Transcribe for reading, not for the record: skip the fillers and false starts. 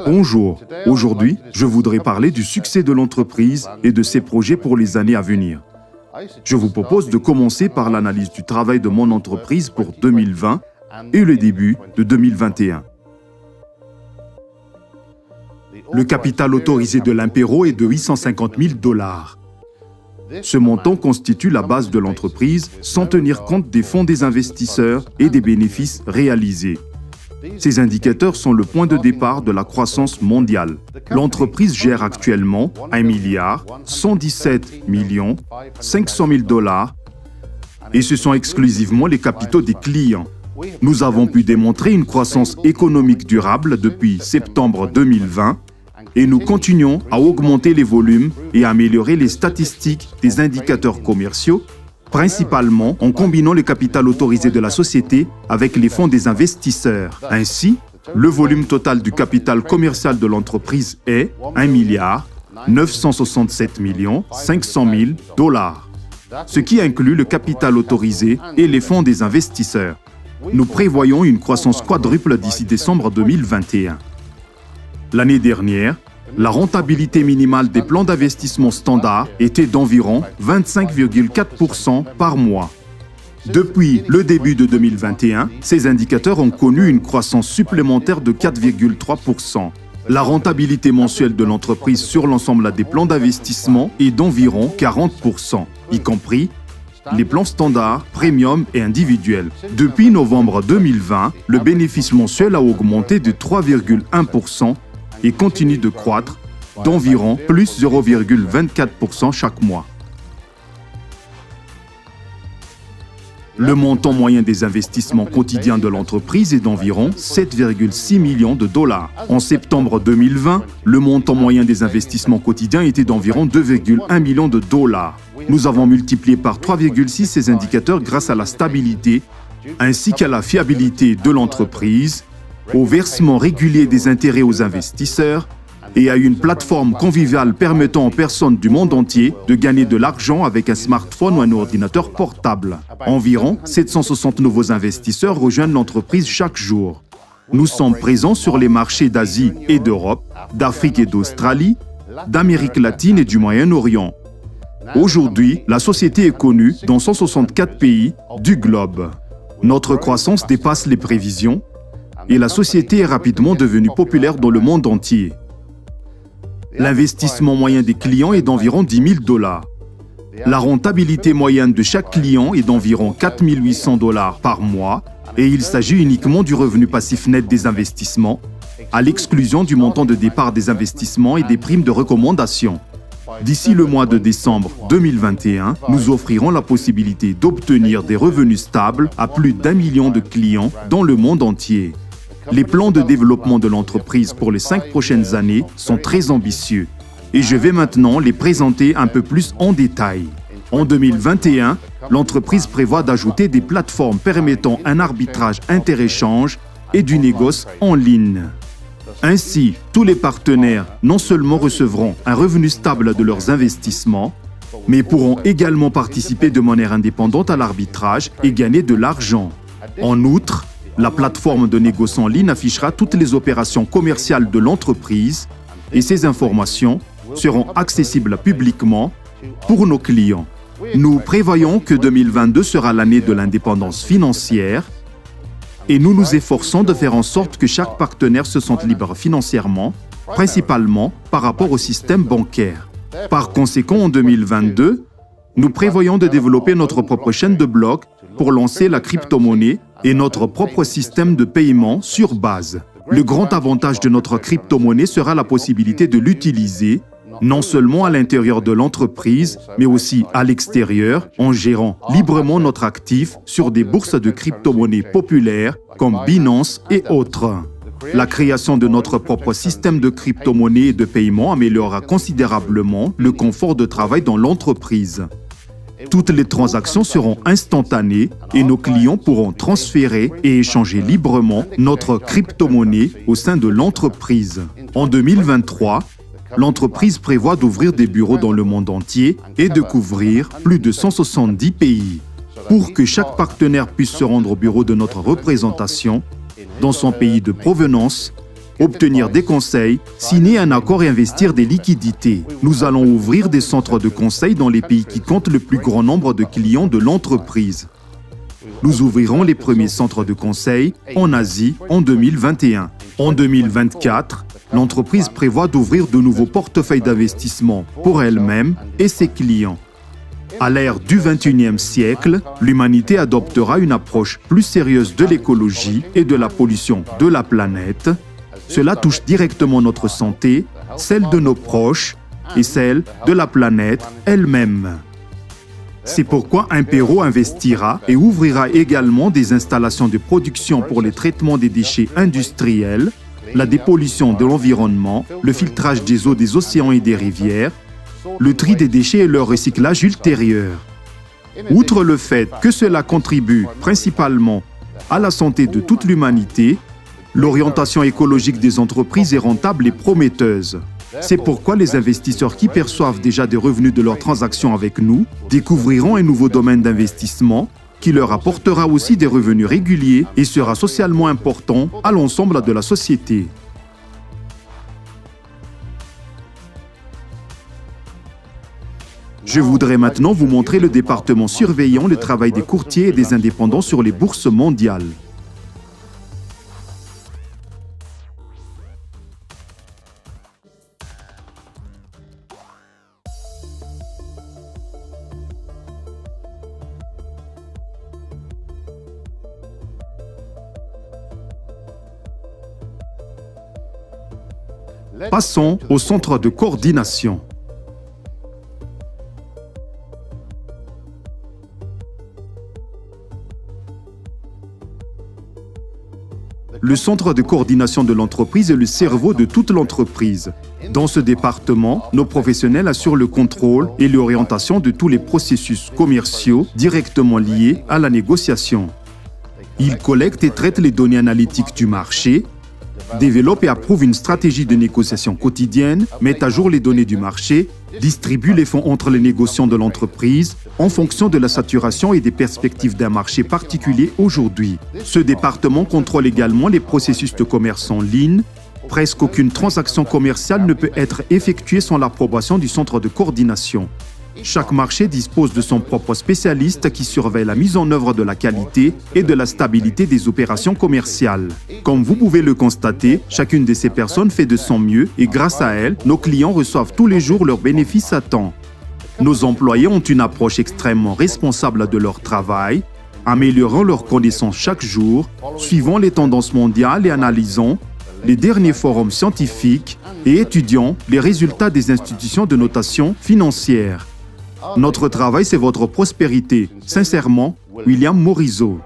Bonjour, aujourd'hui, je voudrais parler du succès de l'entreprise et de ses projets pour les années à venir. Je vous propose de commencer par l'analyse du travail de mon entreprise pour 2020 et le début de 2021. Le capital autorisé de l'Impero est de 850 000 $. Ce montant constitue la base de l'entreprise sans tenir compte des fonds des investisseurs et des bénéfices réalisés. Ces indicateurs sont le point de départ de la croissance mondiale. L'entreprise gère actuellement 1 117 500 000 $ et ce sont exclusivement les capitaux des clients. Nous avons pu démontrer une croissance économique durable depuis septembre 2020 et nous continuons à augmenter les volumes et à améliorer les statistiques des indicateurs commerciaux, principalement en combinant le capital autorisé de la société avec les fonds des investisseurs. Ainsi, le volume total du capital commercial de l'entreprise est 1 967 500 000 $, ce qui inclut le capital autorisé et les fonds des investisseurs. Nous prévoyons une croissance quadruple d'ici décembre 2021. L'année dernière, la rentabilité minimale des plans d'investissement standard était d'environ 25,4% par mois. Depuis le début de 2021, ces indicateurs ont connu une croissance supplémentaire de 4,3%. La rentabilité mensuelle de l'entreprise sur l'ensemble des plans d'investissement est d'environ 40%, y compris les plans standards, premium et individuels. Depuis novembre 2020, le bénéfice mensuel a augmenté de 3,1% et continue de croître d'environ plus 0,24% chaque mois. Le montant moyen des investissements quotidiens de l'entreprise est d'environ 7,6 millions de $. En septembre 2020, le montant moyen des investissements quotidiens était d'environ 2,1 millions de $. Nous avons multiplié par 3,6 ces indicateurs grâce à la stabilité ainsi qu'à la fiabilité de l'entreprise, au versement régulier des intérêts aux investisseurs et à une plateforme conviviale permettant aux personnes du monde entier de gagner de l'argent avec un smartphone ou un ordinateur portable. Environ 760 nouveaux investisseurs rejoignent l'entreprise chaque jour. Nous sommes présents sur les marchés d'Asie et d'Europe, d'Afrique et d'Australie, d'Amérique latine et du Moyen-Orient. Aujourd'hui, la société est connue dans 164 pays du globe. Notre croissance dépasse les prévisions et la société est rapidement devenue populaire dans le monde entier. L'investissement moyen des clients est d'environ 10 000 $. La rentabilité moyenne de chaque client est d'environ 4 800 $ par mois et il s'agit uniquement du revenu passif net des investissements, à l'exclusion du montant de départ des investissements et des primes de recommandation. D'ici le mois de décembre 2021, nous offrirons la possibilité d'obtenir des revenus stables à plus d'1 million de clients dans le monde entier. Les plans de développement de l'entreprise pour les 5 prochaines années sont très ambitieux et je vais maintenant les présenter un peu plus en détail. En 2021, l'entreprise prévoit d'ajouter des plateformes permettant un arbitrage inter-échange et du négoce en ligne. Ainsi, tous les partenaires non seulement recevront un revenu stable de leurs investissements, mais pourront également participer de manière indépendante à l'arbitrage et gagner de l'argent. En outre, la plateforme de négoce en ligne affichera toutes les opérations commerciales de l'entreprise et ces informations seront accessibles publiquement pour nos clients. Nous prévoyons que 2022 sera l'année de l'indépendance financière et nous nous efforçons de faire en sorte que chaque partenaire se sente libre financièrement, principalement par rapport au système bancaire. Par conséquent, en 2022, nous prévoyons de développer notre propre chaîne de blocs pour lancer la crypto-monnaie et notre propre système de paiement sur base. Le grand avantage de notre crypto-monnaie sera la possibilité de l'utiliser non seulement à l'intérieur de l'entreprise, mais aussi à l'extérieur, en gérant librement notre actif sur des bourses de crypto-monnaies populaires comme Binance et autres. La création de notre propre système de crypto-monnaie et de paiement améliorera considérablement le confort de travail dans l'entreprise. Toutes les transactions seront instantanées et nos clients pourront transférer et échanger librement notre crypto-monnaie au sein de l'entreprise. En 2023, l'entreprise prévoit d'ouvrir des bureaux dans le monde entier et de couvrir plus de 170 pays. Pour que chaque partenaire puisse se rendre au bureau de notre représentation, dans son pays de provenance, obtenir des conseils, signer un accord et investir des liquidités. Nous allons ouvrir des centres de conseil dans les pays qui comptent le plus grand nombre de clients de l'entreprise. Nous ouvrirons les premiers centres de conseil en Asie en 2021. En 2024, l'entreprise prévoit d'ouvrir de nouveaux portefeuilles d'investissement pour elle-même et ses clients. À l'ère du XXIe siècle, l'humanité adoptera une approche plus sérieuse de l'écologie et de la pollution de la planète. Cela touche directement notre santé, celle de nos proches et celle de la planète elle-même. C'est pourquoi Impero investira et ouvrira également des installations de production pour le traitement des déchets industriels, la dépollution de l'environnement, le filtrage des eaux des océans et des rivières, le tri des déchets et leur recyclage ultérieur. Outre le fait que cela contribue principalement à la santé de toute l'humanité, l'orientation écologique des entreprises est rentable et prometteuse. C'est pourquoi les investisseurs qui perçoivent déjà des revenus de leurs transactions avec nous découvriront un nouveau domaine d'investissement qui leur apportera aussi des revenus réguliers et sera socialement important à l'ensemble de la société. Je voudrais maintenant vous montrer le département surveillant le travail des courtiers et des indépendants sur les bourses mondiales. Passons au centre de coordination. Le centre de coordination de l'entreprise est le cerveau de toute l'entreprise. Dans ce département, nos professionnels assurent le contrôle et l'orientation de tous les processus commerciaux directement liés à la négociation. Ils collectent et traitent les données analytiques du marché, développe et approuve une stratégie de négociation quotidienne, met à jour les données du marché, distribue les fonds entre les négociants de l'entreprise en fonction de la saturation et des perspectives d'un marché particulier aujourd'hui. Ce département contrôle également les processus de commerce en ligne. Presque aucune transaction commerciale ne peut être effectuée sans l'approbation du centre de coordination. Chaque marché dispose de son propre spécialiste qui surveille la mise en œuvre de la qualité et de la stabilité des opérations commerciales. Comme vous pouvez le constater, chacune de ces personnes fait de son mieux et grâce à elles, nos clients reçoivent tous les jours leurs bénéfices à temps. Nos employés ont une approche extrêmement responsable de leur travail, améliorant leurs connaissances chaque jour, suivant les tendances mondiales et analysant les derniers forums scientifiques et étudiant les résultats des institutions de notation financière. Notre travail, c'est votre prospérité. Sincèrement, William Morizot.